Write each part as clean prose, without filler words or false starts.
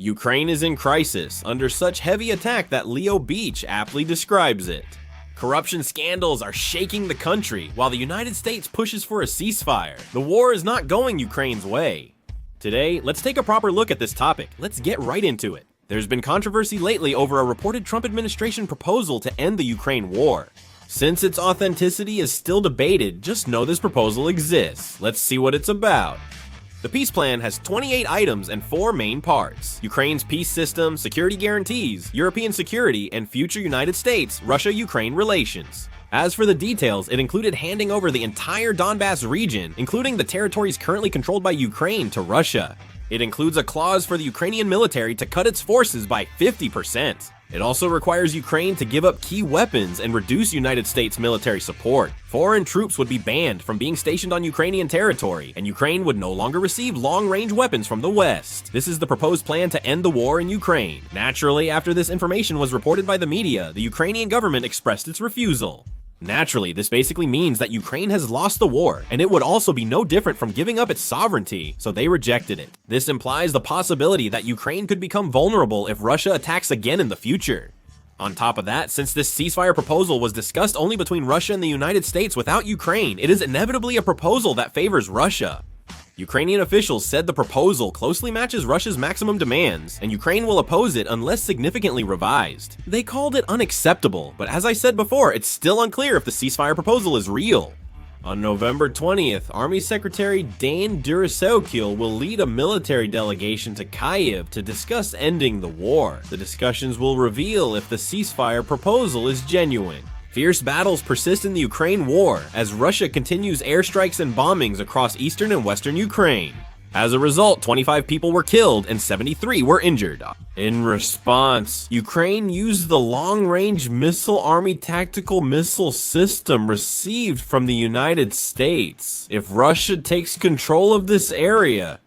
Ukraine is in crisis, under such heavy attack that Leo Beach aptly describes it. Corruption scandals are shaking the country, while the United States pushes for a ceasefire. The war is not going Ukraine's way. Today, let's take a proper look at this topic. Let's get right into it. There's been controversy lately over a reported Trump administration proposal to end the Ukraine war. Since its authenticity is still debated, just know this proposal exists. Let's see what it's about. The peace plan has 28 items and 4 main parts: Ukraine's peace system, security guarantees, European security, and future United States-Russia-Ukraine relations. As for the details, it included handing over the entire Donbass region, including the territories currently controlled by Ukraine, to Russia. It includes a clause for the Ukrainian military to cut its forces by 50%. It also requires Ukraine to give up key weapons and reduce United States military support. Foreign troops would be banned from being stationed on Ukrainian territory, and Ukraine would no longer receive long-range weapons from the West. This is the proposed plan to end the war in Ukraine. Naturally, after this information was reported by the media, the Ukrainian government expressed its refusal. Naturally, this basically means that Ukraine has lost the war, and it would also be no different from giving up its sovereignty, so they rejected it. This implies the possibility that Ukraine could become vulnerable if Russia attacks again in the future. On top of that, since this ceasefire proposal was discussed only between Russia and the United States without Ukraine, it is inevitably a proposal that favors Russia. Ukrainian officials said the proposal closely matches Russia's maximum demands, and Ukraine will oppose it unless significantly revised. They called it unacceptable, but as I said before, it's still unclear if the ceasefire proposal is real. On November 20th, Army Secretary Dane Durasokil will lead a military delegation to Kyiv to discuss ending the war. The discussions will reveal if the ceasefire proposal is genuine. Fierce battles persist in the Ukraine war as Russia continues airstrikes and bombings across eastern and western Ukraine. As a result, 25 people were killed and 73 were injured. In response, Ukraine used the long-range missile army tactical missile system received from the United States. If Russia takes control of this area,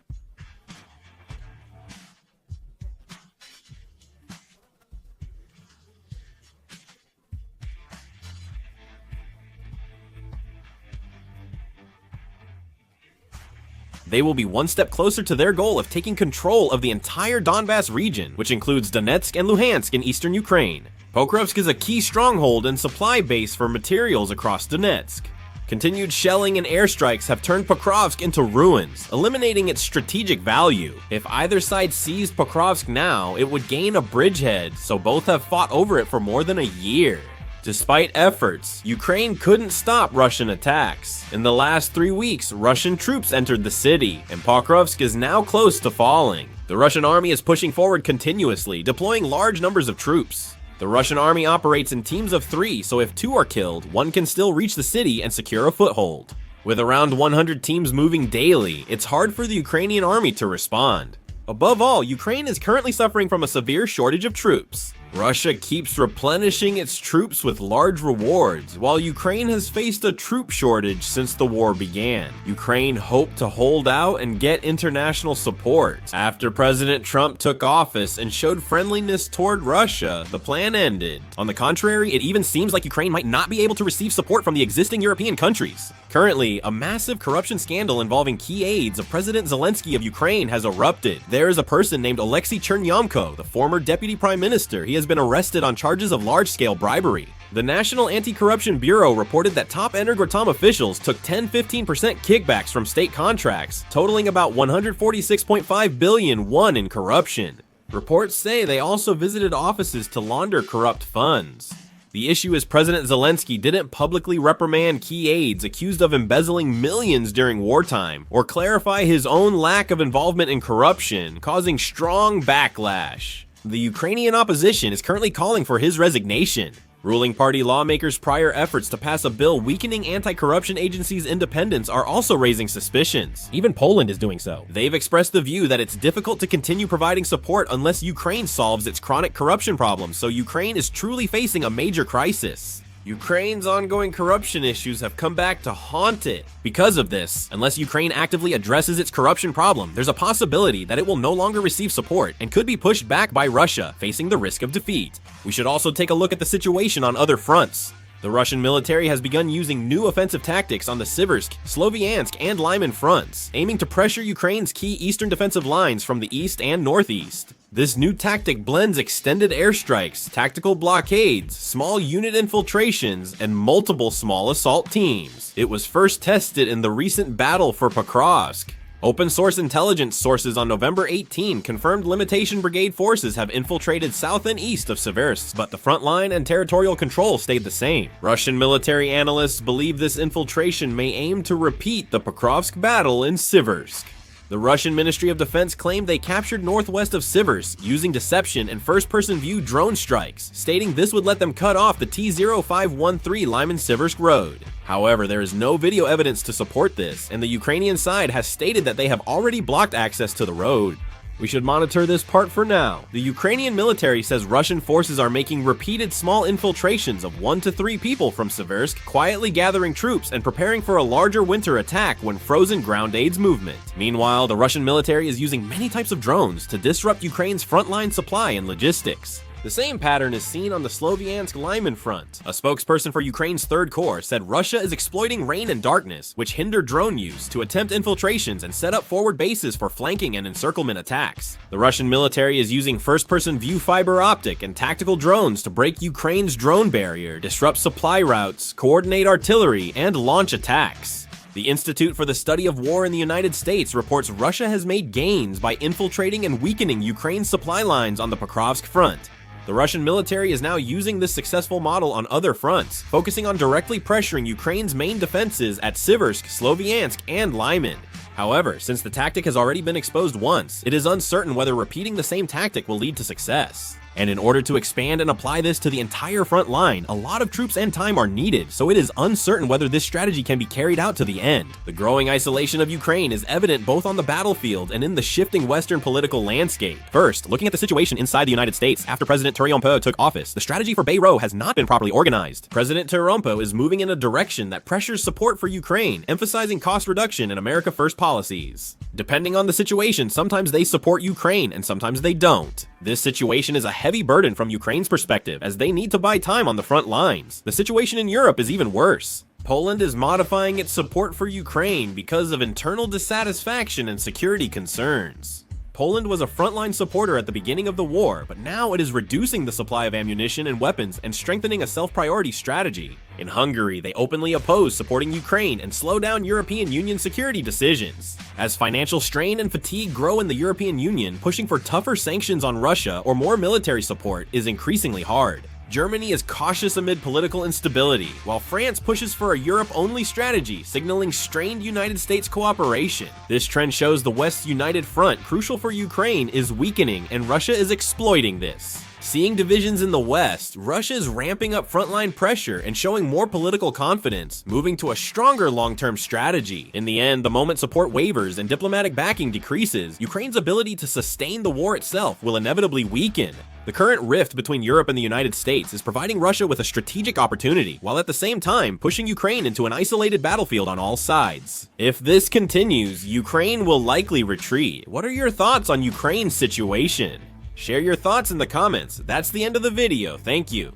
they will be one step closer to their goal of taking control of the entire Donbass region, which includes Donetsk and Luhansk in eastern Ukraine. Pokrovsk is a key stronghold and supply base for materials across Donetsk. Continued shelling and airstrikes have turned Pokrovsk into ruins, eliminating its strategic value. If either side seized Pokrovsk now, it would gain a bridgehead, so both have fought over it for more than a year. Despite efforts, Ukraine couldn't stop Russian attacks. In the last 3 weeks, Russian troops entered the city, and Pokrovsk is now close to falling. The Russian army is pushing forward continuously, deploying large numbers of troops. The Russian army operates in teams of 3, so if 2 are killed, 1 can still reach the city and secure a foothold. With around 100 teams moving daily, it's hard for the Ukrainian army to respond. Above all, Ukraine is currently suffering from a severe shortage of troops. Russia keeps replenishing its troops with large rewards, while Ukraine has faced a troop shortage since the war began. Ukraine hoped to hold out and get international support. After President Trump took office and showed friendliness toward Russia, the plan ended. On the contrary, it even seems like Ukraine might not be able to receive support from the existing European countries. Currently, a massive corruption scandal involving key aides of President Zelensky of Ukraine has erupted. There is a person named Oleksiy Chernyamko, the former deputy prime minister. He has been arrested on charges of large-scale bribery. The National Anti-Corruption Bureau reported that top Energoatom officials took 10-15% kickbacks from state contracts, totaling about 146.5 billion won in corruption. Reports say they also visited offices to launder corrupt funds. The issue is President Zelensky didn't publicly reprimand key aides accused of embezzling millions during wartime, or clarify his own lack of involvement in corruption, causing strong backlash. The Ukrainian opposition is currently calling for his resignation. Ruling party lawmakers' prior efforts to pass a bill weakening anti-corruption agencies' independence are also raising suspicions. Even Poland is doing so. They've expressed the view that it's difficult to continue providing support unless Ukraine solves its chronic corruption problems, so Ukraine is truly facing a major crisis. Ukraine's ongoing corruption issues have come back to haunt it. Because of this, unless Ukraine actively addresses its corruption problem, there's a possibility that it will no longer receive support and could be pushed back by Russia, facing the risk of defeat. We should also take a look at the situation on other fronts. The Russian military has begun using new offensive tactics on the Siversk, Sloviansk, and Lyman fronts, aiming to pressure Ukraine's key eastern defensive lines from the east and northeast. This new tactic blends extended airstrikes, tactical blockades, small unit infiltrations, and multiple small assault teams. It was first tested in the recent battle for Pokrovsk. Open source intelligence sources on November 18 confirmed Limitation Brigade forces have infiltrated south and east of Seversk, but the front line and territorial control stayed the same. Russian military analysts believe this infiltration may aim to repeat the Pokrovsk battle in Seversk. The Russian Ministry of Defense claimed they captured northwest of Seversk using deception and first-person view drone strikes, stating this would let them cut off the T-0513 Lyman-Seversk road. However, there is no video evidence to support this, and the Ukrainian side has stated that they have already blocked access to the road. We should monitor this part for now. The Ukrainian military says Russian forces are making repeated small infiltrations of 1 to 3 people from Seversk, quietly gathering troops and preparing for a larger winter attack when frozen ground aids movement. Meanwhile, the Russian military is using many types of drones to disrupt Ukraine's frontline supply and logistics. The same pattern is seen on the Sloviansk-Lyman front. A spokesperson for Ukraine's 3rd Corps said Russia is exploiting rain and darkness, which hinder drone use, to attempt infiltrations and set up forward bases for flanking and encirclement attacks. The Russian military is using first-person view fiber optic and tactical drones to break Ukraine's drone barrier, disrupt supply routes, coordinate artillery, and launch attacks. The Institute for the Study of War in the United States reports Russia has made gains by infiltrating and weakening Ukraine's supply lines on the Pokrovsk front. The Russian military is now using this successful model on other fronts, focusing on directly pressuring Ukraine's main defenses at Seversk, Sloviansk, and Lyman. However, since the tactic has already been exposed once, it is uncertain whether repeating the same tactic will lead to success. And in order to expand and apply this to the entire front line, a lot of troops and time are needed, so it is uncertain whether this strategy can be carried out to the end. The growing isolation of Ukraine is evident both on the battlefield and in the shifting Western political landscape. First, looking at the situation inside the United States after President Trump took office, the strategy for Beirut has not been properly organized. President Trump is moving in a direction that pressures support for Ukraine, emphasizing cost reduction and America First policies. Depending on the situation, sometimes they support Ukraine and sometimes they don't. This situation is a heavy burden from Ukraine's perspective, as they need to buy time on the front lines. The situation in Europe is even worse. Poland is modifying its support for Ukraine because of internal dissatisfaction and security concerns. Poland was a frontline supporter at the beginning of the war, but now it is reducing the supply of ammunition and weapons and strengthening a self-priority strategy. In Hungary, they openly oppose supporting Ukraine and slow down European Union security decisions. As financial strain and fatigue grow in the European Union, pushing for tougher sanctions on Russia or more military support is increasingly hard. Germany is cautious amid political instability, while France pushes for a Europe-only strategy, signaling strained United States cooperation. This trend shows the West's united front, crucial for Ukraine, is weakening, and Russia is exploiting this. Seeing divisions in the West, Russia is ramping up frontline pressure and showing more political confidence, moving to a stronger long-term strategy. In the end, the moment support wavers and diplomatic backing decreases, Ukraine's ability to sustain the war itself will inevitably weaken. The current rift between Europe and the United States is providing Russia with a strategic opportunity, while at the same time pushing Ukraine into an isolated battlefield on all sides. If this continues, Ukraine will likely retreat. What are your thoughts on Ukraine's situation? Share your thoughts in the comments. That's the end of the video. Thank you.